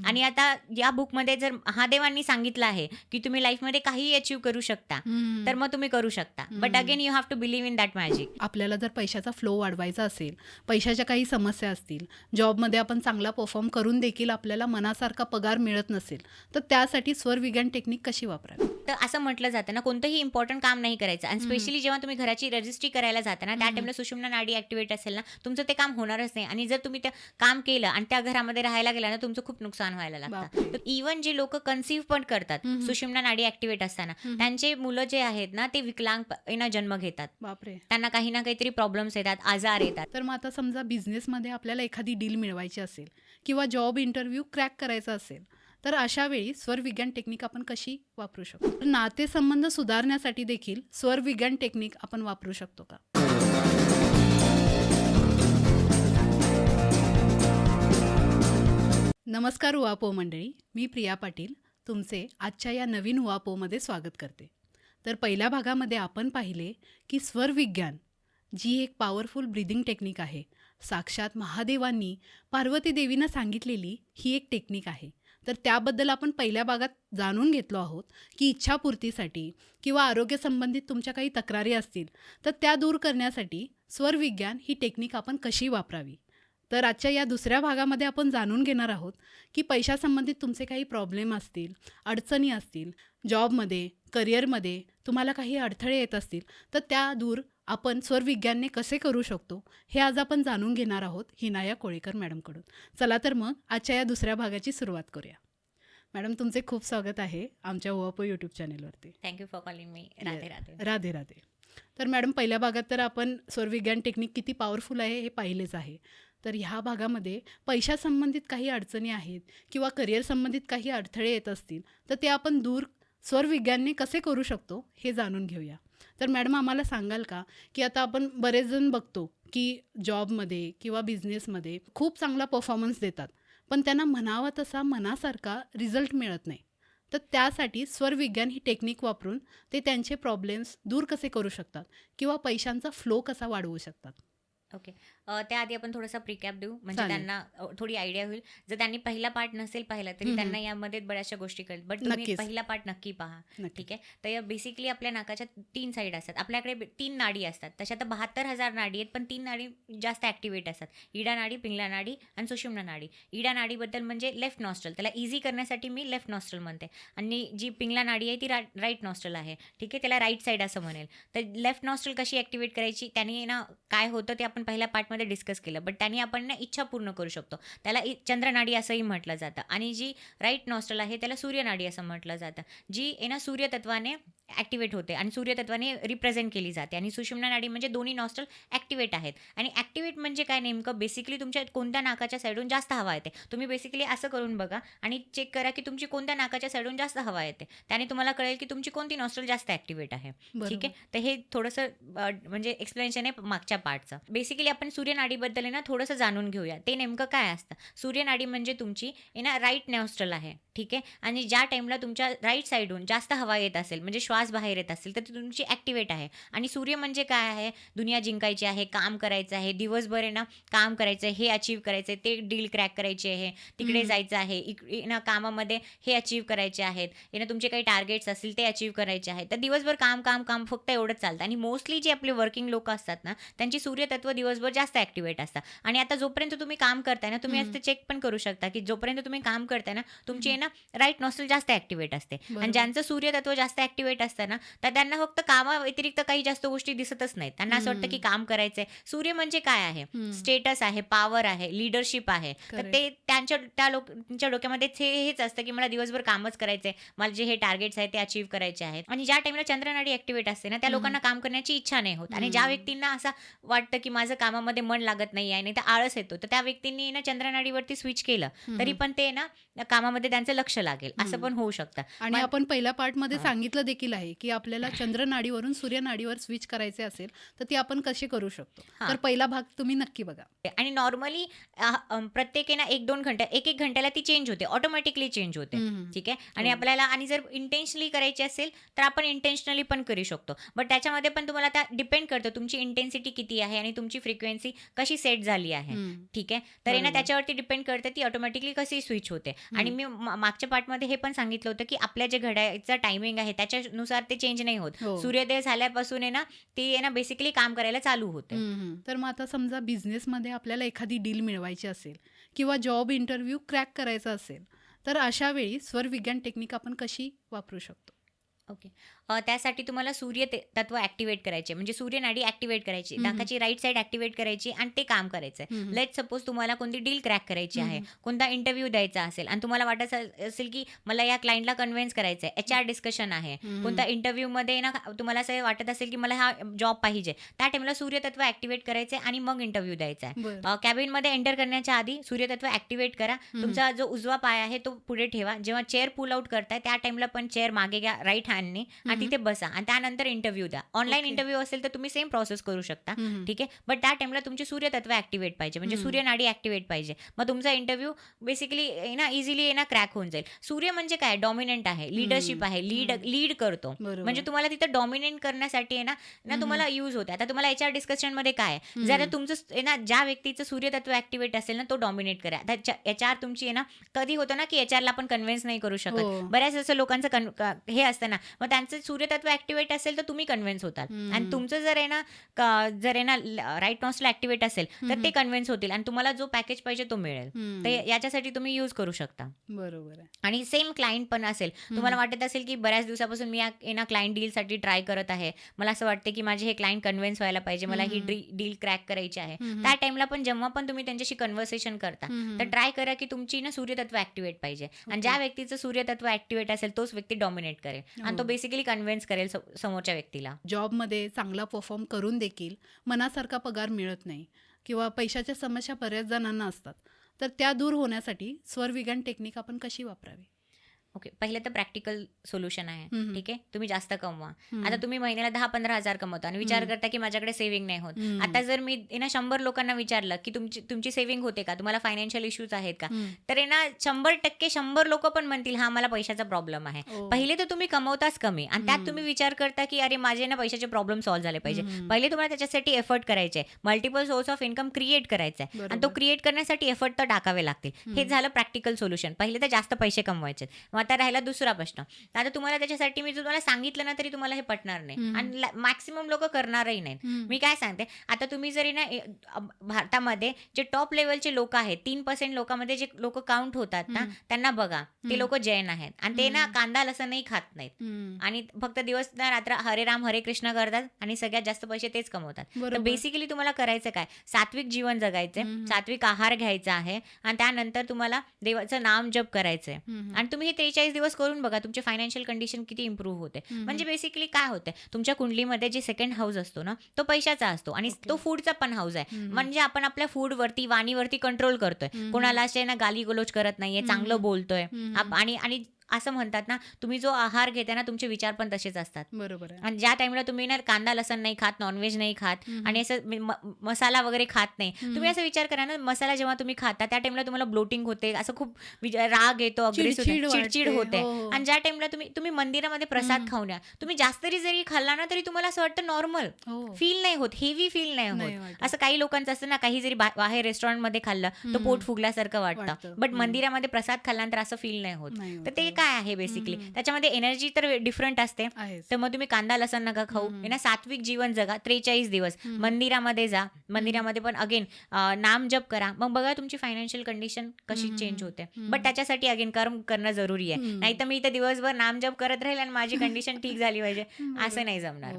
आणि आता या बुकमध्ये जर महादेवांनी सांगितलं आहे की तुम्ही लाईफमध्ये काहीही अचीव्ह करू शकता, तर मग तुम्ही करू शकता. But again you have to believe in that magic. आपल्याला जर पैशाचा फ्लो वाढवायचा असेल, पैशाच्या काही समस्या असतील, जॉबमध्ये आपण चांगला परफॉर्म करून देखील आपल्याला मनासारखा पगार मिळत नसेल, तर त्यासाठी स्वरविज्ञान टेक्निक कशी वापरावी? तर असं म्हटलं जातं ना, कोणतंही इम्पॉर्टंट काम नाही करायचं. आणि स्पेशली जेव्हा तुम्ही घराची रजिस्ट्री करायला जाता ना, त्या टाइमला सुषुम्ना नाडी ऍक्टिव्हेट असेल ना, तुमचं ते काम होणारच नाही. आणि जर तुम्ही ते काम केलं आणि त्या घरामध्ये राहायला गेला ना, तुमचं खूप नुकसान व्हायला लागतं. बापरे. तर इव्हन जे लोक कन्सिव्ह पण करतात सुषुम्ना नाडी ऍक्टिव्हेट असताना, त्यांचे मुलं जे आहेत ना, ते विकलांग जन्म घेतात. बापरे. त्यांना काही ना काहीतरी प्रॉब्लेम्स येतात, आजार येतात. तर मग आता समजा बिझनेसमध्ये आपल्याला एखादी डील मिळवायची असेल किंवा जॉब इंटरव्ह्यू क्रॅक करायचा असेल, तर अशा वेळी स्वरविज्ञान टेक्निक आपण कशी वापरू शकतो? तर नातेसंबंध सुधारण्यासाठी देखील स्वरविज्ञान टेक्निक आपण वापरू शकतो का? नमस्कार उआपो मंडळी, मी प्रिया पाटील तुमचे आजच्या या नवीन उआपोमध्ये स्वागत करते. तर पहिल्या भागामध्ये आपण पाहिले की स्वरविज्ञान जी एक पॉवरफुल ब्रीदिंग टेक्निक आहे, साक्षात महादेवांनी पार्वती देवींना सांगितलेली ही एक टेक्निक आहे. तर त्याबद्दल आपण पहिल्या भागात जाणून घेतलो आहोत की इच्छापूर्तीसाठी किंवा आरोग्यसंबंधित तुमच्या काही तक्रारी असतील तर त्या दूर करण्यासाठी स्वरविज्ञान ही टेक्निक आपण कशी वापरावी. तर आजच्या या दुसऱ्या भागामध्ये आपण जाणून घेणार आहोत की पैशासंबंधित तुमचे काही प्रॉब्लेम असतील, अडचणी असतील, जॉबमध्ये, करिअरमध्ये तुम्हाला काही अडथळे येत असतील, तर त्या दूर आपण स्वरविज्ञानने कसे करू शकतो हे आज आपण जाणून घेणार आहोत हिनाया कोळेकर मॅडमकडून. चला तर मग आजच्या या दुसऱ्या भागाची सुरुवात करूया. मॅडम, तुमचे खूप स्वागत आहे आमच्या उआपो यूट्यूब चॅनेलवरती. Thank you for calling me. Radhe Radhe. Radhe Radhe. तर मॅडम, पहिल्या भागात तर आपण स्वरविज्ञान टेक्निक किती पॉवरफुल आहे हे पाहिलेच आहे. तर ह्या भागामध्ये पैशासंबंधित काही अडचणी आहेत किंवा करिअर संबंधित काही अडथळे येत असतील तर ते आपण दूर स्वरविज्ञानने कसे करू शकतो हे जाणून घेऊया. तर मॅडम, आम्हाला सांगाल का की आता आपण बरेच जण बघतो की जॉबमध्ये किंवा बिझनेसमध्ये खूप चांगला परफॉर्मन्स देतात, पण त्यांना म्हणावा तसा मनासारखा रिझल्ट मिळत नाही. तर त्यासाठी स्वरविज्ञान ही टेक्निक वापरून ते त्यांचे प्रॉब्लेम्स दूर कसे करू शकतात किंवा पैशांचा फ्लो कसा वाढवू शकतात? ओके. त्याआधी आपण थोडासा प्रिकॅप देऊ, म्हणजे चालेल. त्यांना थोडी आयडिया होईल. जर त्यांनी पहिला पार्ट नसेल पाहिला तरी त्यांना यामध्ये बऱ्याचशा गोष्टी कळेल. बट तुम्ही नक्कीच. पहिला पार्ट नक्की पहा. नक्की. ठीक आहे. तर या बेसिकली आपल्या नाकाच्या 3 साईड असतात. आपल्याकडे 3 नाडी असतात. तशात 72,000 नाडी आहेत, पण 3 नाडी जास्त ॲक्टिवेट असतात. इडा नाडी, पिंगला नाडी आणि सुषुम्ना नाडी. इडा नाडीबद्दल म्हणजे लेफ्ट नॉस्ट्रल, त्याला इझी करण्यासाठी मी लेफ्ट नॉस्ट्रल म्हणते. आणि जी पिंगला नाडी आहे ती राईट नॉस्ट्रल आहे. ठीक आहे, त्याला राईट साईड असं म्हणेल. तर लेफ्ट नॉस्ट्रल कशी ॲक्टिवेट करायची, त्याने ना काय होतं ते आपण पहिल्या पार्टमध्ये डिस्कस केलं. बट त्याने आपण ना इच्छा पूर्ण करू शकतो. त्याला चंद्रनाडी असंही म्हटलं जातं. आणि जी राईट नॉस्ट्रल आहे त्याला सूर्यनाडी असं म्हटलं जातं, जी आहे ना सूर्यतत्वाने ॲक्टिवेट होते आणि सूर्यतत्वाने रिप्रेझेंट केली जाते. आणि सुषुम्ना नाडी म्हणजे दोन्ही नॉस्ट्रल ॲक्टिवेट आहेत. आणि ॲक्टिवेट म्हणजे काय नेमकं, बेसिकली तुमच्या कोणत्या नाकाच्या साईडून जास्त हवा येते. तुम्ही बेसिकली असं करून बघा आणि चेक करा की तुमची कोणत्या नाकाच्या साईडून जास्त हवा येते. त्याने तुम्हाला कळेल की तुमची कोणती नॉस्ट्रल जास्त ॲक्टिवेट आहे. ठीक आहे. तर हे थोडंसं म्हणजे एक्सप्लेनेशन आहे मागच्या पार्टचं. बेसिकली आपण सूर्यनाडीबद्दल आहे ना थोडंसं जाणून घेऊया. ते नेमकं काय असतं. सूर्यनाडी म्हणजे तुमची आहे ना राईट नॉस्ट्रल आहे. ठीक आहे. आणि ज्या टाईमला तुमच्या राईट साईडून जास्त हवा येत असेल, म्हणजे श्वास बाहेर येत असेल, तर ती तुमची ॲक्टिवेट आहे. आणि सूर्य म्हणजे काय आहे, दुनिया जिंकायची आहे, काम करायचं आहे, दिवसभर आहे ना काम करायचं आहे, हे अचीव्ह करायचं आहे, ते डील क्रॅक करायचे आहे, तिकडे जायचं आहे, ना कामामध्ये हे अचीव्ह करायचे आहेत, ना तुमचे काही टार्गेट्स असतील ते अचीव्ह करायचे आहेत. तर दिवसभर काम काम काम फक्त एवढंच चालतं. आणि मोस्टली जे आपले वर्किंग लोक असतात ना, त्यांची सूर्यतत्व दिवसभर जास्त ॲक्टिवेट असतात. आणि आता जोपर्यंत तुम्ही काम करताय ना, तुम्ही असं चेक पण करू शकता की जोपर्यंत तुम्ही काम करताय ना, तुमची आहे ना राईट नॉस्ट्रल जास्त ॲक्टिवेट असते. आणि ज्यांचं सूर्यतत्व जास्त ॲक्टिवेट असतं ना, तर त्यांना फक्त कामाव्यतिरिक्त काही जास्त गोष्टी दिसतच नाहीत. त्यांना असं वाटतं की काम करायचंय. सूर्य म्हणजे काय आहे, स्टेटस आहे, पॉवर आहे, लिडरशिप आहे. तर ते त्यांच्या डोक्यामध्ये हेच असतं की मला दिवसभर कामच करायचंय, मला जे हे टार्गेट्स आहेत ते अचीव्ह करायचे आहेत. आणि ज्या टाइमला चंद्रनाडी ॲक्टिवेट असते ना, त्या लोकांना काम करण्याची इच्छा नाही होत. आणि ज्या व्यक्तींना असं वाटतं की माझं कामामध्ये मन लागत नाही आहे, नाही तर आळस येतो, तर त्या व्यक्तींनी ना चंद्रनाडीवरती स्विच केलं तरी पण ते ना कामामध्ये त्यांचं त्यांचं लक्ष लागेल, असं हम्म. पण होऊ शकतं. आणि मग आपण पहिल्या पार्टमध्ये हां. सांगितलं देखील आहे की आपल्याला चंद्रनाडीवरून सूर्यनाडीवर स्विच करायचे असेल तर ती आपण कशी करू शकतो. तर हां. पहिला भाग तुम्ही नक्की बघा. आणि नॉर्मली प्रत्येक आहे ना 1-2 घंटे, 1-1 घंट्याला ती चेंज होते, ऑटोमॅटिकली चेंज होते. हम्म. ठीक आहे. आणि हो. आपल्याला आणि जर इंटेन्शनली करायची असेल तर आपण इंटेन्शनली पण करू शकतो. बट त्याच्यामध्ये पण तुम्हाला आता डिपेंड करतं तुमची इंटेन्सिटी किती आहे आणि तुमची फ्रिक्वेन्सी कशी सेट झाली आहे. हम्म. ठीक आहे. तर आहे ना बरोबर. त्याच्यावरती डिपेंड करतं ती ऑटोमॅटिकली कशी स्विच होते. आणि मी मागच्या पार्टमध्ये हे पण सांगितलं होतं की आपल्या जे घड्याळाचं टायमिंग आहे त्याच्यानुसार ते चेंज नाही होत. हो. सूर्योदय झाल्यापासून आहे ना ती आहे ना बेसिकली काम करायला चालू होते. तर मग आता समजा बिझनेसमध्ये आपल्याला एखादी डील मिळवायची असेल किंवा जॉब इंटरव्ह्यू क्रॅक करायचा असेल तर अशा वेळी स्वरविज्ञान टेक्निक आपण कशी वापरू शकतो. ओके. त्यासाठी तुम्हाला तत्व ॲक्टिवेट करायचे, म्हणजे सूर्यनाडी ॲक्टिवेट करायची, हम्म. नाकाची राईट साईड ॲक्टिवेट करायची आणि ते काम करायचं आहे. हम्म. लेट सपोज तुम्हाला कोणती डील क्रॅक करायची आहे, हम्म. कोणता इंटरव्ह्यू द्यायचा असेल आणि तुम्हाला वाटत असेल की मला या क्लायंटला कन्व्हिन्स करायचं आहे, HR डिस्कशन आहे, हम्म. कोणता इंटरव्ह्यूमध्ये ना तुम्हाला असं वाटत असेल की मला हा जॉब पाहिजे, त्या टाईमला सूर्यतत्व ॲक्टिवेट करायचे आणि मग इंटरव्ह्यू द्यायचा आहे. बरं. कॅबिनमध्ये एंटर करण्याच्या आधी सूर्यतत्व ॲक्टिवेट करा. तुमचा जो उजवा पाय आहे तो पुढे ठेवा. जेव्हा चेअर पुल आउट करताय त्या टाईमला पण चेअर मागे घ्या राईट हँडने आणि तिथे बसा आणि त्यानंतर इंटरव्ह्यू द्या. Online okay. इंटरव्ह्यू असेल तर तुम्ही सेम प्रोसेस करू शकता. हम्म. ठीक आहे. बट त्या टाईमला तुमची सूर्यतत्व ॲक्टिवेट पाहिजे, म्हणजे सूर्यनाडी ॲक्टिवेट पाहिजे. मग तुमचा इंटरव्ह्यू बेसिकली ना इझिली ना क्रॅक होऊन जाईल. सूर्य म्हणजे काय, डॉमिनंट आहे, लिडरशिप आहे, लीड करतो. बरोबर. म्हणजे तुम्हाला तिथं डॉमिनेट करण्यासाठी आहे ना तुम्हाला यूज होते. आता तुम्हाला HR डिस्कशनमध्ये काय आहे, जर तुमचं आहे ना ज्या व्यक्तीचं सूर्यतत्व ॲक्टिवेट असेल ना तो डॉमिनेट करा. आता HR तुमची आहे ना कधी होतं ना की HR ला आपण कन्व्हिन्स नाही करू शकत. हो. बऱ्याच असं लोकांचं हे असतं ना, मग त्यांचं सूर्यतत्व ॲक्टिवेट असेल तर तुम्ही कन्व्हिन्स होताल. आणि तुमचं जर आहे ना राईट नॉस्टल ॲक्टिवेट असेल तर ते कन्व्हिन्स होतील आणि तुम्हाला जो पॅकेज पाहिजे तो मिळेल. तर याच्यासाठी तुम्ही यूज करू शकता. बरोबर आहे. आणि सेम क्लायंट पण असेल, तुम्हाला वाटत असेल की बऱ्याच दिवसापासून मी या क्लायंट डीलसाठी ट्राय करत आहे, मला असं वाटते की माझे हे क्लायंट कन्व्हिन्स व्हायला पाहिजे, मला ही डील क्रॅक करायची आहे. त्या टाईमला पण जेव्हा पण तुम्ही त्यांच्याशी कन्व्हर्सेशन करता तर ट्राय करा की तुमची ना सूर्यतत्व ॲक्टिवेट पाहिजे. आणि ज्या व्यक्तीचं सूर्यतत्व ॲक्टिवेट असेल तोच व्यक्ती डॉमिनेट करेल आणि तो बेसिकली कन्व्हिन्स करेल समोरच्या व्यक्तीला. जॉबमध्ये चांगला परफॉर्म करून देखील मनासारखा पगार मिळत नाही किंवा पैशाच्या समस्या बऱ्याच जणांना असतात तर त्या दूर होण्यासाठी स्वरविज्ञान टेक्निक आपण कशी वापरावी. ओके. पहिलं तर प्रॅक्टिकल सोल्युशन आहे. हम्म. ठीक आहे. तुम्ही जास्त कमवा. हम्म. आता तुम्ही महिन्याला 10-15 हजार कमवता आणि विचार करता की माझ्याकडे सेव्हिंग नाही होत. हम्म. आता जर मी 100 लोकांना विचारलं की तुमची सेव्हिंग होते का, तुम्हाला फायनान्शियल इश्यूज आहेत का, तर 100% 100 लोक पण म्हणतील हा मला पैशाचा प्रॉब्लेम आहे. हो. पहिले तर तुम्ही कमवताच कमी आणि त्यात तुम्ही विचार करता की अरे माझे ना पैशाचे प्रॉब्लेम सॉल्व्ह झाले पाहिजे. पहिले तुम्हाला त्याच्यासाठी एफर्ट करायचे, multiple source of income create करायचा आहे आणि तो बरोबर. क्रिएट करण्यासाठी एफर्ट तर टाकावे लागतील. हे झालं प्रॅक्टिकल सोल्युशन. पहिले तर जास्त पैसे कमवायचे. मग आता राहिला दुसरा प्रश्न. आता तुम्हाला त्याच्यासाठी मी तुम्हाला सांगितलं ना तरी तुम्हाला हे पटणार नाही आणि मॅक्सिमम लोक करणारही नाहीत. मी काय सांगते, आता तुम्ही जरी ना भारतामध्ये जे टॉप लेवलचे लोक आहेत, 3% लोकांमध्ये जे लोक काउंट होतात ना त्यांना बघा, ते लोक जैन आहेत आणि ते ना कांदा लसणही खात नाहीत आणि फक्त दिवस ना रात्र हरे राम हरे कृष्ण करतात आणि सगळ्यात जास्त पैसे तेच कमवतात. तर बरोबर. बेसिकली तुम्हाला करायचं काय, सात्विक जीवन जगायचंय, सात्विक आहार घ्यायचा आहे आणि त्यानंतर तुम्हाला देवाचं नाम जप करायचंय आणि तुम्ही हे 43 दिवस करून बघा तुमची फायनान्शियल कंडिशन किती इम्प्रूव्ह होते. म्हणजे बेसिकली काय होते, तुमच्या कुंडलीमध्ये जे सेकंड हाऊस असतो ना तो पैशाचा असतो आणि तो फूडचा पण हाऊस आहे. म्हणजे आपण आपल्या फूडवरती वाणीवरती कंट्रोल करतोय, कोणाला असे ना गाली गलोच करत नाहीये, चांगलं बोलतोय आणि असं म्हणतात ना, तुम्ही जो आहार घेता ना तुमचे विचार पण तसेच असतात. बरोबर आहे. आणि ज्या टाइमला तुम्ही ना कांदा लसण नाही खात, नॉनव्हेज नाही खात आणि असं मसाला वगैरे खात नाही, तुम्ही असं विचार करा ना, मसाला जेव्हा तुम्ही खाता त्या टाइमला तुम्हाला ब्लोटिंग होते, असं खूप राग येतो, अग्रेसिव्ह चिडचिड होते. आणि ज्या टाइमला तुम्ही मंदिरामध्ये प्रसाद खाऊन या, तुम्ही जास्त जरी खाल्ला ना तरी तुम्हाला असं वाटतं नॉर्मल फील नाही होत, हेवी फील नाही होत. असं काही लोकांचं असतं ना, काही जरी बाहेर रेस्टॉरंटमध्ये खाल्लं तर पोट फुगल्यासारखं वाटतं, बट मंदिरामध्ये प्रसाद खाल्ल्यानंतर असं फील नाही होत. तर ते काय आहे बेसिकली, त्याच्यामध्ये एनर्जी तर डिफरंट असते. तर मग तुम्ही कांदा लसण नका खाऊ, ना सात्विक जीवन जगा, 43 दिवस मंदिरामध्ये जा, मंदिरामध्ये पण अगेन नाम जप करा, मग बघा तुमची फायनान्शियल कंडिशन कशी चेंज होते. बट त्याच्यासाठी अगेन कर्म करणं जरुरी आहे, नाही तर मी इथे दिवसभर नाम जप करत राहील आणि माझी कंडिशन ठीक झाली पाहिजे असं नाही जमणार.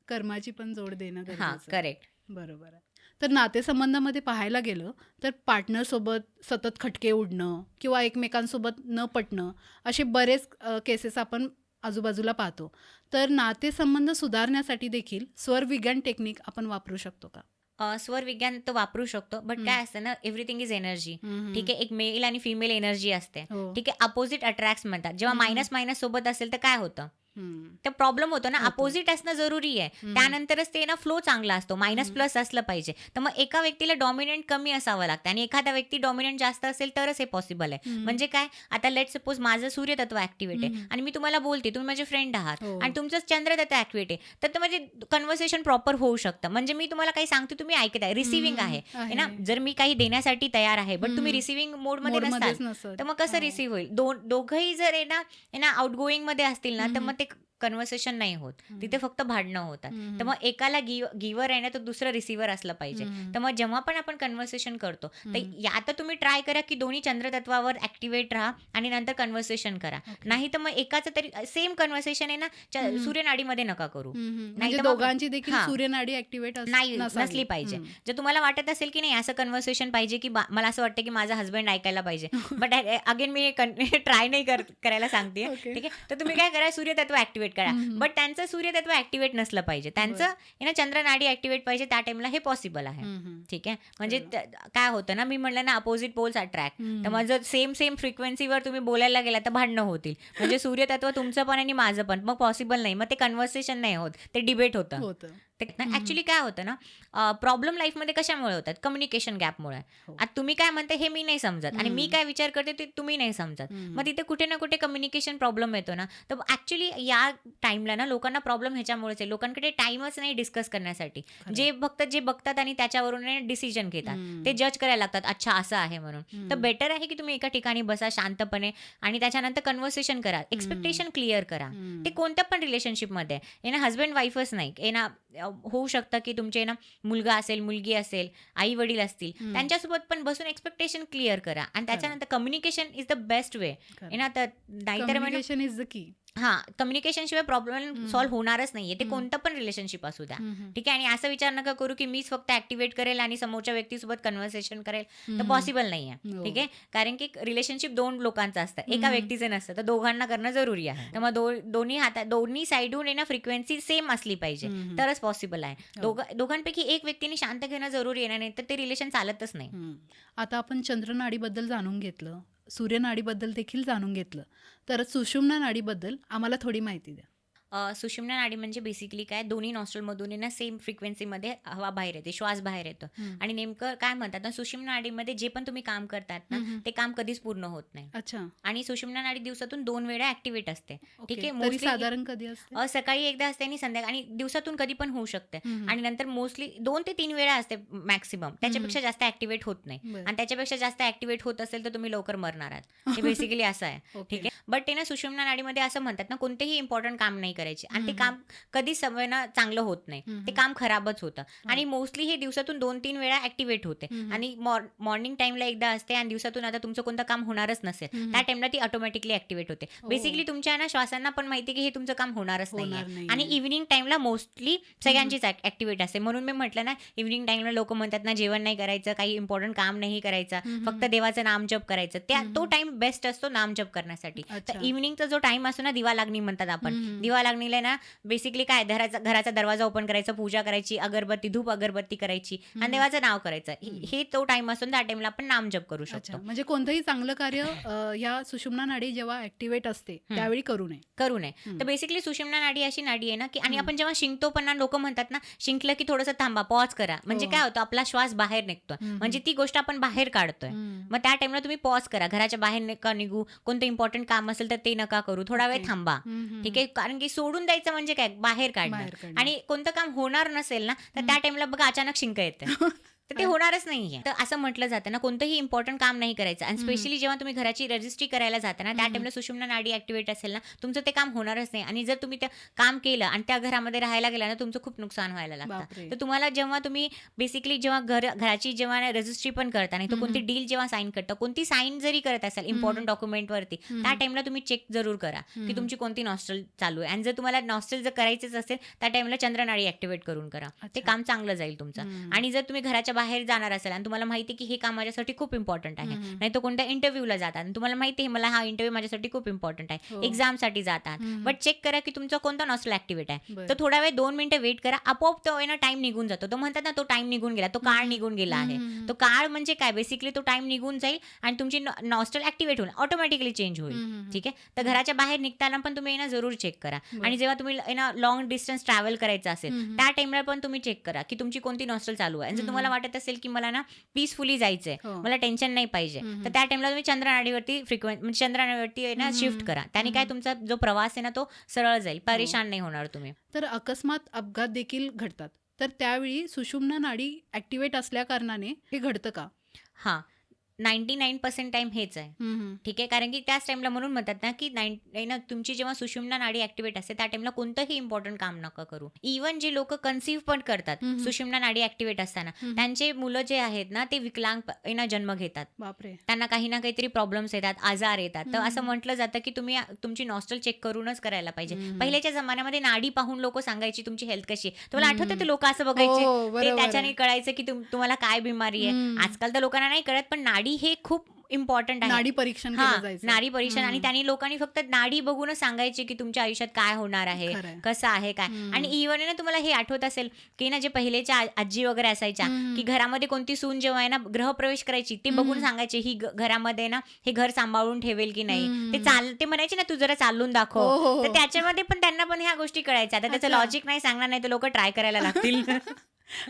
कर्माची पण जोड देणं हा, गरजेचं आहे. करेक्ट. बरोबर आहे. तर नातेसंबंधामध्ये पाहायला गेलं तर पार्टनरसोबत सतत खटके उडणं किंवा एकमेकांसोबत न पटणं असे बरेच केसेस आपण आजूबाजूला पाहतो. तर नातेसंबंध सुधारण्यासाठी देखील स्वरविज्ञान टेक्निक आपण वापरू शकतो का. स्वर विज्ञान तर वापरू शकतो, बट काय असतं ना, एव्हरीथिंग इज एनर्जी. ठीक आहे, एक मेल आणि फिमेल एनर्जी असते. हो. ठीक आहे, अपोजिट अट्रॅक्ट म्हणतात. जेव्हा मायनस मायनस सोबत असेल तर काय होतं, तर प्रॉब्लेम होतो ना. होतो. अपोजिट असणं जरुरी आहे, त्यानंतरच ते ना फ्लो चांगला असतो. मायनस प्लस असलं पाहिजे. तर मग एका व्यक्तीला डॉमिनंट कमी असावं लागतं आणि एखादा व्यक्ती डॉमिनंट जास्त असेल तरच हे पॉसिबल आहे. म्हणजे काय, आता लेट सपोज माझं सूर्यतत्व ऍक्टिव्हेट आहे आणि मी तुम्हाला बोलते, तुम्ही माझे फ्रेंड आहात हो. आणि तुमचं चंद्रतत्व ऍक्टिव्हेट आहे, तर ते म्हणजे कन्व्हर्सेशन प्रॉपर होऊ शकतं. म्हणजे मी तुम्हाला काही सांगते, तुम्ही ऐकत आहे, रिसिव्हिंग आहे है ना. जर मी काही देण्यासाठी तयार आहे, बट तुम्ही रिसिव्हिंग मोडमध्ये नसतात, तर मग कसं रिसिव्ह होईल. दोघंही जर आहे ना आउट गोईंग मध्ये असतील ना, तर मग ते कन्व्हर्सेशन नाही होत, तिथे फक्त भांडणं होतात. तर मग एकाला गिव्हर आहे ना, तर दुसरं रिसिव्हर असलं पाहिजे. तर मग जेव्हा पण आपण कन्व्हर्सेशन करतो, तर आता तुम्ही ट्राय करा की दोन्ही चंद्रतत्वावर ऍक्टिव्हेट राहा आणि नंतर कन्व्हर्सेशन करा. नाही तर मग एकाचं तरी सेम कन्व्हर्सेशन आहे ना, सूर्यनाडीमध्ये नका करू. म्हणजे तर मग- दोघांची देखील हां. सूर्यनाडी ऍक्टिव्हेट नाही नसली पाहिजे. जर तुम्हाला वाटत असेल की नाही असं कन्व्हर्सेशन पाहिजे, की मला असं वाटतं की माझा हस्बंड ऐकायला पाहिजे, बट अगेन मी ट्राय नाही करायला सांगते. Okay. ठीक आहे, तर तुम्ही काय करा, सूर्यतत्व ऍक्टिव्हेट करा, बट त्यांचं सूर्यतत्व ऍक्टिव्हेट नसलं पाहिजे, त्यांचं चंद्रनाडी ऍक्टिव्हेट पाहिजे. त्या टाइमला हे पॉसिबल आहे. ठीक आहे, म्हणजे काय होतं ना, मी म्हणलं ना, अपोजिट पोल्स अट्रॅक्ट. तर मग जर सेम फ्रिक्वेन्सीवर तुम्ही बोलायला गेला तर भांडणं होतील. म्हणजे सूर्यतत्व तुमचं पण आणि माझं पण, मग पॉसिबल नाही. मग ते कन्व्हर्सेशन नाही होत, ते डिबेट होतं. ऍक्च्युली काय होतं ना, प्रॉब्लेम लाईफमध्ये कशामुळे होतात, कम्युनिकेशन गॅपमुळे. आता तुम्ही काय म्हणते हे मी नाही समजत आणि मी काय विचार करते ते तुम्ही नाही समजत, मग तिथे कुठे ना कुठे कम्युनिकेशन प्रॉब्लेम येतो ना. तर ऍक्च्युली या टाइमला ना लोकांना प्रॉब्लेम ह्याच्यामुळेच आहे, लोकांकडे टाइमच नाही डिस्कस करण्यासाठी. जे बघतात आणि त्याच्यावरून डिसिजन घेतात, ते जज करायला लागतात, अच्छा असं आहे म्हणून. तर बेटर आहे की तुम्ही एका ठिकाणी बसा शांतपणे आणि त्याच्यानंतर कन्व्हर्सेशन करा, एक्सपेक्टेशन क्लिअर करा. ते कोणत्या पण रिलेशनशिपमध्ये आहे ना, हस्बंड वाईफच नाही आहे ना, होऊ शकतं की तुमचे ना मुलगा असेल, मुलगी असेल, आई वडील असतील, त्यांच्यासोबत पण बसून एक्सपेक्टेशन क्लिअर करा आणि त्याच्यानंतर communication is the best way आहे ना. तर नाहीतर communication is the key. Communication शिवाय प्रॉब्लेम सॉल्व्ह होणारच नाहीये, ते कोणतं पण रिलेशनशिप असू द्या. ठीक आहे, आणि असं विचार नका करू की मीच फक्त ऍक्टिव्हेट करेल आणि समोरच्या व्यक्तीसोबत कन्व्हर्सेशन करेल, तर पॉसिबल नाहीये. ठीक आहे, कारण की रिलेशनशिप दोन लोकांचं असतं, एका व्यक्तीचं नसतं, तर दोघांना करणं जरुरी आहे. तर मग दोन्ही साईडहून आहे ना फ्रिक्वेन्सी सेम असली पाहिजे, तरच पॉसिबल आहे. दोघांपैकी एक व्यक्तीने शांत घेणं जरुरी आहे, नाही तर ते रिलेशन चालतच नाही. आता आपण चंद्रनाडीबद्दल जाणून घेतलं, सूर्यनाडीबद्दल देखील जाणून घेतलं, तर सुषुम्ना नाडीबद्दल आम्हाला थोडी माहिती द्या. सुषुम्ना नाडी म्हणजे बेसिकली काय, दोन्ही नॉस्ट्रलमधून ना सेम फ्रिक्वेन्सीमध्ये हवा बाहेर येते, श्वास बाहेर येतो. आणि नेमकं काय म्हणतात ना, सुषुम्ना नाडीमध्ये जे पण तुम्ही काम करतात ना, ते काम कधीच पूर्ण होत नाही. अच्छा. आणि सुषुम्ना नाडी दिवसातून 2 वेळा ऍक्टिव्हेट असते. ठीक आहे, तरी मोस्टली साधारण कधी असते? सकाळी एकदा असते आणि संध्याकाळी, आणि दिवसातून कधी पण होऊ शकते. आणि नंतर मोस्टली 2 ते 3 वेळा असते मॅक्सिमम, त्याच्यापेक्षा जास्त ऍक्टिव्हेट होत नाही. बरं. आणि त्याच्यापेक्षा जास्त ऍक्टिव्हेट होत असेल तर तुम्ही लवकर मरणार आहात. हे बेसिकली असं आहे. ठीक आहे, बट ते ना सुषुम्ना नाडीमध्ये असं म्हणतात ना, कोणतेही इम्पॉर्टंट काम नाही करायचे आणि ते काम कधी समय ना चांगलं होत नाही, ते काम खराबच होतं. आणि मोस्टली हे दिवसातून 2-3 वेळा ऍक्टिव्हेट होते. आणि मॉर्निंग टाइमला एकदा असते आणि दिवसातून आता तुमचं कोणतं काम होणारच नसेल, त्या टाइमला ती ऑटोमॅटिकली ऍक्टिव्हेट होते. बेसिकली तुमच्या ना श्वासांना पण माहिती की हे तुमचं काम होणारच नाही. आणि इव्हिनिंग टाइमला मोस्टली सगळ्यांचीच ऍक्टिव्हेट असते. म्हणून मी म्हटलं ना, इव्हिनिंग टाइमला लोक म्हणतात ना, जेवण नाही करायचं, काही इम्पॉर्टंट काम नाही करायचं, फक्त देवाचं नामजप करायचं. तो टाइम बेस्ट असतो नामजप करण्यासाठी. तर इव्हिनिंगचा जो टाइम असतो ना, दिवा लागणी म्हणतात आपण, दिवा लागणीला ना बेसिकली काय, घराचा दरवाजा ओपन करायचा, पूजा करायची, अगरबत्ती धूप अगरबत्ती करायची आणि देवाचं नाव करायचं. हे तो टाइम असतो, त्या टाइमला आपण नामजप करू शकतो. म्हणजे कोणतंही चांगलं कार्य या सुषुम्ना नाडी जेव्हा ऍक्टिव्हेट असते त्यावेळी करू नये. तर बेसिकली सुषुम्ना नाडी अशी नाडी आहे ना की, आणि आपण जेव्हा शिंकतो पण ना, लोक म्हणतात ना, शिंकलं की थोडंसं थांबा, पॉज करा. म्हणजे काय होतं, आपला श्वास बाहेर निघतो, म्हणजे ती गोष्ट आपण बाहेर काढतोय. मग त्या टाइमला तुम्ही पॉज करा, घराच्या बाहेर नका निघू, कोणतं इम्पॉर्टंट काम असेल तर ते नका करू, थोडा वेळ थांबा. ठीक आहे, कारण की सोडून द्यायचं म्हणजे काय, बाहेर काढणं. आणि कोणतं काम होणार नसेल ना, तर त्या टाइमला बघा अचानक शिंक येते, तर ते होणारच नाहीये. तर असं म्हटलं जातं ना, कोणतंही इम्पॉर्टंट काम नाही करायचं. आणि स्पेशली जेव्हा तुम्ही घराची रजिस्ट्री करायला जाता ना, त्या टाइमला सुषुम्ना नाडी ऍक्टिव्हेट असेल ना, तुमचं ते काम होणारच नाही. आणि जर तुम्ही ते काम केलं आणि त्या घरामध्ये राहायला गेला ना, तुमचं खूप नुकसान व्हायला लागतं. तर तुम्हाला जेव्हा तुम्ही बेसिकली जेव्हा घराची जेव्हा रजिस्ट्री पण करता, नाही तर कोणती डील जेव्हा साईन करता, कोणती साईन जरी करत असाल इम्पॉर्टंट डॉक्युमेंटवरती, त्या टाइमला तुम्ही चेक जरूर करा की तुमची कोणती नॉस्ट्रल चालू आहे. आणि जर तुम्हाला नॉस्ट्रल जर करायचेच असेल, त्या टाइमला चंद्रनाडी ऍक्टिव्हेट करून करा, ते काम चांगलं जाईल तुमचं. आणि जर तुम्ही घराच्या बाहेर जाणार असाल आणि तुम्हाला माहिती की हे काम माझ्यासाठी खूप इम्पॉर्टंट आहे, हम्म. नाही तर कोणत्या इंटरव्ह्यूला जातात आणि तुम्हाला माहिती आहे मला हा इंटरव्ह्यू माझ्यासाठी खूप इम्पॉर्टंट आहे, हो. एक्झामसाठी जातात, हम्म. बट चेक करा की तुमचा कोणता नॉस्ट्रल ॲक्टिव्हेट आहे. बरं. तर थोडा वेळ 2 मिनिटं वेट करा, आपोआप तो आहे ना टाइम निघून जातो. तो म्हणतात ना तो टाइम निघून गेला, तो काळ हम्म. निघून गेला आहे. हम्म. तो काळ म्हणजे काय, बेसिकली तो टाइम निघून जाईल आणि तुमची नॉस्ट्रल ॲक्टिव्हेट होईल, ऑटोमॅटिकली चेंज होईल. हम्म. ठीक आहे, तर घराच्या बाहेर निघताना पण तुम्ही ना जरूर चेक करा. बरं. आणि जेव्हा तुम्ही ना लॉंग डिस्टन्स ट्रॅव्हल करायचं असेल हम्म. त्या टाइमला पण तुम्ही चेक करा की तुमची कोणती नॉस्ट्रल चालू आहे. आणि जर तुम्हाला वाटत असेल की मला ना पीसफुली जायचंय, हो. मला टेन्शन नाही पाहिजे, हम्म. तर त्या टाइमला तुम्ही चंद्रनाडीवरती म्हणजे चंद्रनाडीवरती आहे ना हम्म. शिफ्ट करा. त्याने काय तुमचा जो प्रवास आहे ना तो सरळ जाईल, परेशान नाही होणार तुम्ही. तर अकस्मात अपघात देखील घडतात, तर त्यावेळी सुषुम्ना नाडी ऍक्टिव्हेट असल्या कारणाने हे घडतं का? हां, 99% टाइम हेच आहे. ठीक आहे, कारण की त्याच टाइमला म्हणून म्हणतात ना की ना तुमची जेव्हा सुषुम्ना नाडी ऍक्टिव्हेट असते त्या टाइमला कोणतंही इम्पॉर्टंट काम नका करू. इव्हन जे लोक कन्सीव्ह पण करतात हम्म. सुषुम्ना नाडी ऍक्टिव्हेट असताना, हम्म. त्यांचे मुलं जे आहेत ना ते विकलांग ना जन्म घेतात. बापरे. त्यांना काही ना काहीतरी प्रॉब्लेम्स येतात, आजार येतात. तर असं हम्म. म्हटलं जातं की तुम्ही तुमची नॉस्ट्रल चेक करूनच करायला पाहिजे. हम्म. पहिल्याच्या जमान्यामध्ये नाडी पाहून लोक सांगायची तुमची हेल्थ कशी आहे. तुम्हाला हम्म. आठवतं ते लोक असं बघायचे, हो, ते बरोबर त्याच्याने आहे. कळायचं की तुम्हाला काय बिमारी आहे. हम्म. आजकाल तर लोकांना नाही कळत, पण नाडी हे खूप इम्पॉर्टंट आहे. नाडी परीक्षण हा, केलं जायचं. नाडी परीक्षण. आणि हम्म. त्यांनी लोकांनी फक्त नाडी बघूनच सांगायचे की तुमच्या आयुष्यात काय होणार आहे, खरंय. कसं आहे काय. हम्म. आणि इव्हन ना तुम्हाला हे आठवत असेल की ना जे पहिलेच्या आजी वगैरे असायच्या हम्म. की घरामध्ये कोणती सून जेव्हा आहे ना गृहप्रवेश करायची ते बघून हम्म. सांगायचे ही घरामध्ये ना हे घर सांभाळून ठेवेल की नाही. हम्म. ते म्हणायचे ना तू जरा चालून दाखव. हो, हो, हो. तर त्याच्यामध्ये पण त्यांना पण ह्या गोष्टी कळायच्या. आता त्याचं अच्छा. लॉजिक नाही सांगणार, नाही तर लोक ट्राय करायला लागतील.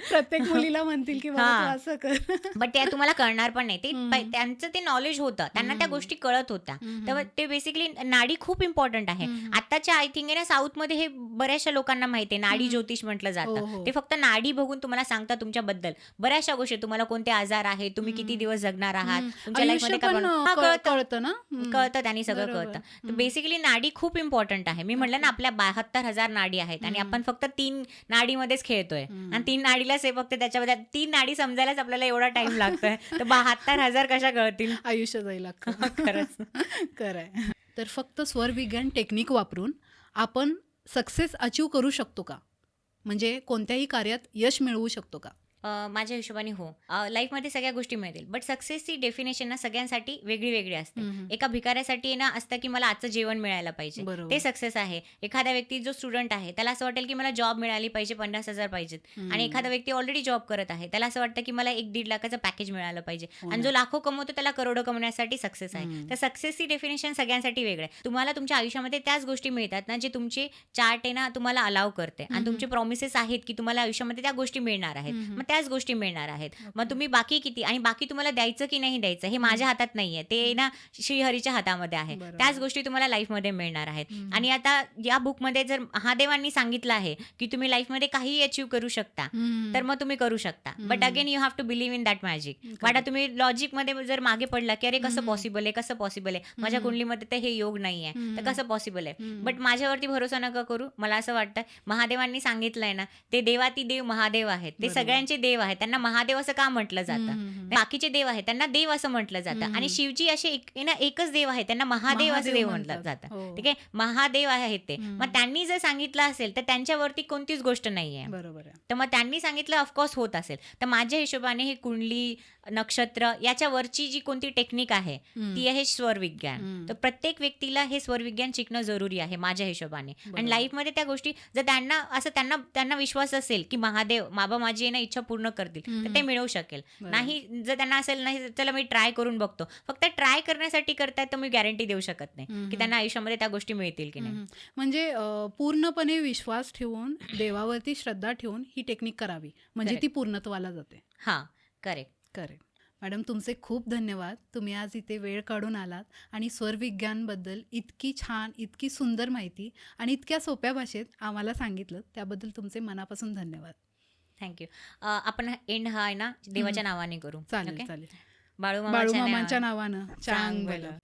प्रत्येक मुलीला म्हणतील की बाबा हा. तू असं कर. बट ते तुम्हाला कळणार पण नाही. ते हम्म. त्यांचं ते नॉलेज होतं, त्यांना त्या हम्म. गोष्टी कळत होत्या. हम्म. तर ते बेसिकली नाडी खूप इम्पॉर्टंट आहे. हम्म. आताच्या आय थिंक आहे ना साऊथमध्ये हे बऱ्याचशा लोकांना माहिती आहे, नाडी हम्म. ज्योतिष म्हटलं हो, जातं. हो. ते फक्त नाडी बघून तुम्हाला सांगतात तुमच्याबद्दल बऱ्याचशा गोष्टी, तुम्हाला कोणते आजार आहेत, तुम्ही किती दिवस जगणार आहात, तुमच्या आयुष्य लाईफमध्ये काय पण कळतं. कळतं ना. कळतं, त्यांनी सगळं बरोबर. कळतं. तर हम्म. बेसिकली नाडी खूप इम्पॉर्टंट आहे. मी म्हटलं ना आपल्या 72,000 नाडी आहेत आणि आपण फक्त 3 नाडीमध्येच खेळतोय. आणि 3 नाडीलाच हे फक्त त्याच्यामध्ये 3 नाडी समजायलाच आपल्याला एवढा टाइम लागतोय. तर 72,000 कशा कळतील. आयुष्य जाईल अख्खं. खरंच. खरंय. तर फक्त स्वरविज्ञान टेक्निक वापरून आपण सक्सेस अचीव करू शकतो का? म्हणजे कोणत्याही कार्यात यश मिळवू शकतो का? माझ्या हिशोबाने हो. लाईफमध्ये सगळ्या गोष्टी मिळतील, बट सक्सेसची डेफिनेशन ना सगळ्यांसाठी वेगळी वेगळी असते. एका भिकाऱ्यासाठी ना असतं की मला आजचं जेवण मिळायला पाहिजे, बरोबर. ते सक्सेस आहे. एखाद्या व्यक्ती जो स्टुडंट आहे त्याला असं वाटेल की मला जॉब मिळाली पाहिजे, 50,000 पाहिजेत. आणि एखादा व्यक्ती ऑलरेडी जॉब करत आहे, त्याला असं वाटतं की मला 1-1.5 लाखाचं पॅकेज मिळालं पाहिजे. हो आणि ना. जो लाखो कमवतो त्याला करोडो कमवण्यासाठी सक्सेस आहे. हम्म. तर सक्सेसची डेफिनेशन सगळ्यांसाठी वेगळं आहे. तुम्हाला तुमच्या आयुष्यामध्ये त्याच गोष्टी मिळतात ना जे तुमचे चार्ट आहे ना तुम्हाला अलाव करते. आणि तुमचे प्रॉमिसेस आहेत की तुम्हाला आयुष्यामध्ये त्या गोष्टी मिळणार आहेत, मग त्याच गोष्टी मिळणार आहेत. मग तुम्ही बाकी किती आणि बाकी तुम्हाला द्यायचं की नाही द्यायचं हे माझ्या हातात नाहीये, ते ना श्रीहरीच्या हातामध्ये आहे. बरोबर. त्याच गोष्टी तुम्हाला लाईफमध्ये मिळणार आहेत. आणि आता या बुकमध्ये जर महादेवांनी सांगितलं आहे की तुम्ही लाईफमध्ये काही अचीव करू शकता, तर मग तुम्ही करू शकता. But again you have to believe in that magic. आता तुम्ही लॉजिकमध्ये जर मागे पडला की अरे कसं पॉसिबल आहे, कसं पॉसिबल आहे, माझ्या कुंडलीमध्ये तर हे योग नाही आहे, तर कसं पॉसिबल आहे. बट माझ्यावरती भरोसा नका करू. मला असं वाटतं महादेवांनी सांगितलंय ना, ते देवाती देव महादेव आहेत, ते बरोबर. सगळ्यांचे देव आहेत. त्यांना महादेव असं का म्हटलं जातं. बाकीचे देव आहेत त्यांना देव असं म्हटलं जातं. आणि शिवजी असे एकच देव आहे, त्यांना महादेव असं देव म्हटलं जातं. हो. ठीक आहे, महादेव आहेत ते. मग त्यांनी जर सांगितलं असेल तर त्यांच्यावरती कोणतीच गोष्ट नाहीये. बरोबर आहे. तर मग त्यांनी सांगितलं ऑफकोर्स होत असेल. तर माझ्या हिशोबाने हे कुंडली, नक्षत्र याच्यावरची जी कोणती टेक्निक आहे ती आहे स्वरविज्ञान. तर प्रत्येक व्यक्तीला हे स्वरविज्ञान शिकणं जरुरी आहे माझ्या हिशोबाने. आणि लाईफमध्ये त्या गोष्टी जर त्यांना विश्वास असेल की महादेव बाबा माझी आहे ना इच्छा पूर्ण करतील, तर ते मिळवू शकेल. नाही जर त्यांना असेल नाही चला मी ट्राय करून बघतो, फक्त ट्राय करण्यासाठी करतायत, तर मी गॅरंटी देऊ शकत नाही की त्यांना आयुष्यामध्ये त्या गोष्टी मिळतील की नाही. म्हणजे पूर्णपणे विश्वास ठेवून देवावरती श्रद्धा ठेवून ही टेक्निक करावी, म्हणजे ती पूर्णत्वाला जाते. हां, करेक्ट. करेक्ट. मॅडम तुमचे खूप धन्यवाद. तुम्ही आज इथे वेळ काढून आलात आणि स्वरविज्ञानबद्दल इतकी छान, इतकी सुंदर माहिती आणि इतक्या सोप्या भाषेत आम्हाला सांगितलं, त्याबद्दल तुमचे मनापासून धन्यवाद. थँक्यू. आपण एंड हा आहे ना देवाच्या नावाने करू. चालेल Okay? चालेल. बाळूमामाच्या बाळूमामांच्या नावानं चांग चांग भलं. भलं.